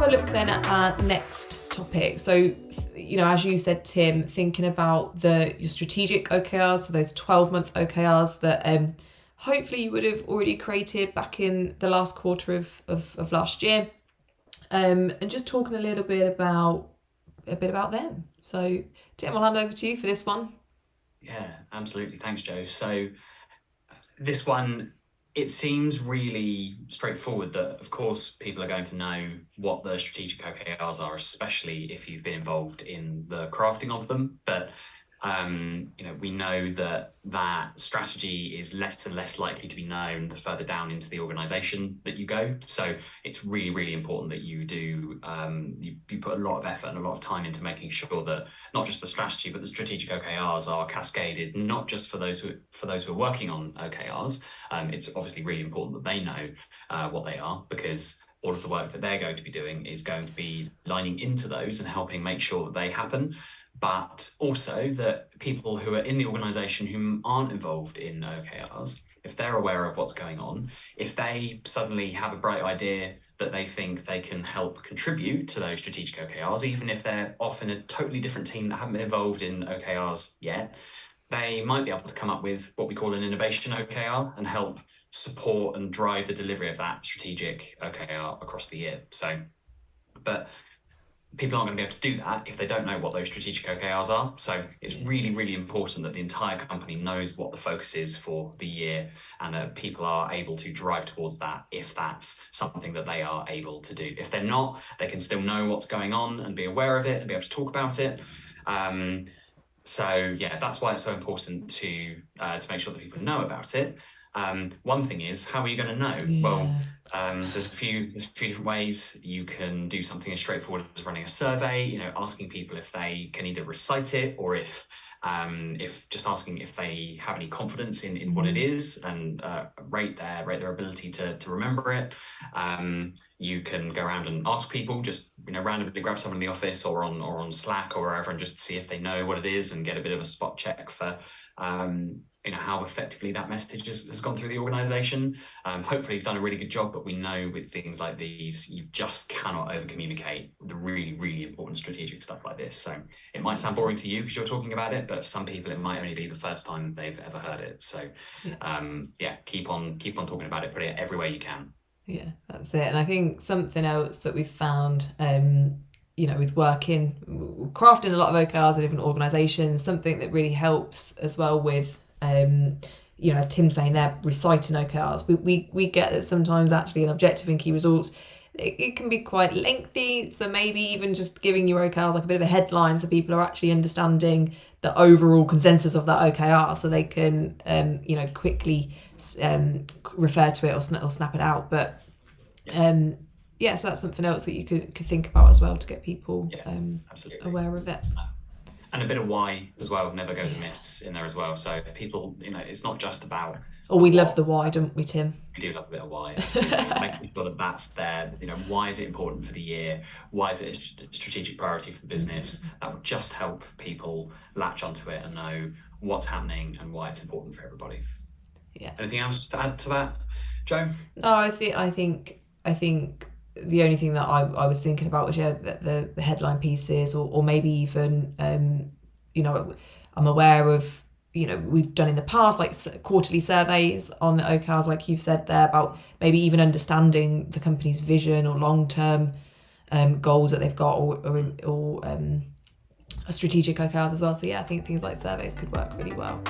have a look then at our next topic. So, as you said, Tim, thinking about your strategic OKRs, so those 12-month OKRs that hopefully you would have already created back in the last quarter of last year, and just talking a little bit about them. So, Tim, I'll hand over to you for this one. Yeah, absolutely. Thanks, Joe. So this one, it seems really straightforward that, of course, people are going to know what the strategic OKRs are, especially if you've been involved in the crafting of them. But we know that strategy is less and less likely to be known the further down into the organization that you go. So it's really, really important that you do you put a lot of effort and a lot of time into making sure that not just the strategy but the strategic OKRs are cascaded, not just for those who are working on OKRs. It's obviously really important that they know what they are, because all of the work that they're going to be doing is going to be lining into those and helping make sure that they happen. But also that people who are in the organization who aren't involved in OKRs, if they're aware of what's going on, if they suddenly have a bright idea that they think they can help contribute to those strategic OKRs, even if they're off in a totally different team that haven't been involved in OKRs yet, they might be able to come up with what we call an innovation OKR and help support and drive the delivery of that strategic OKR across the year. But people aren't going to be able to do that if they don't know what those strategic OKRs are. So it's really, really important that the entire company knows what the focus is for the year, and that people are able to drive towards that if that's something that they are able to do. If they're not, they can still know what's going on and be aware of it and be able to talk about it. So yeah, that's why it's so important to make sure that people know about it. One thing is, how are you going to know? Yeah. Well, there's a few different ways. You can do something as straightforward as running a survey, asking people if they can either recite it, or if just asking if they have any confidence in what it is, and rate their ability to remember it. You can go around and ask people, just randomly grab someone in the office or on Slack or wherever, and just see if they know what it is and get a bit of a spot check for how effectively that message has gone through the organization. Hopefully you've done a really good job, but we know with things like these, you just cannot over communicate the really, really important strategic stuff like this. So it might sound boring to you because you're talking about it, but for some people it might only be the first time they've ever heard it. So keep on talking about it, put it everywhere you can. Yeah, that's it. And I think something else that we've found, with crafting a lot of OKRs in different organisations, something that really helps as well with, as Tim's saying there, reciting OKRs. We get that sometimes actually an objective and key results, it can be quite lengthy. So maybe even just giving your OKRs like a bit of a headline so people are actually understanding the overall consensus of that OKR, so they can, quickly refer to it or snap it out. But so that's something else that you could think about as well to get people aware of it. And a bit of why as well never goes amiss in there as well. So if people, it's not just about... we love the why, don't we, Tim? We do love a bit of why, absolutely. Making sure that that's there. Why is it important for the year? Why is it a strategic priority for the business? That would just help people latch onto it and know what's happening and why it's important for everybody. Yeah. Anything else to add to that, Joe? No, I think the only thing that I was thinking about was the headline pieces, or maybe even I'm aware of we've done in the past like quarterly surveys on the OKRs, like you've said there, about maybe even understanding the company's vision or long-term goals that they've got, or strategic OKRs as well. So yeah, I think things like surveys could work really well.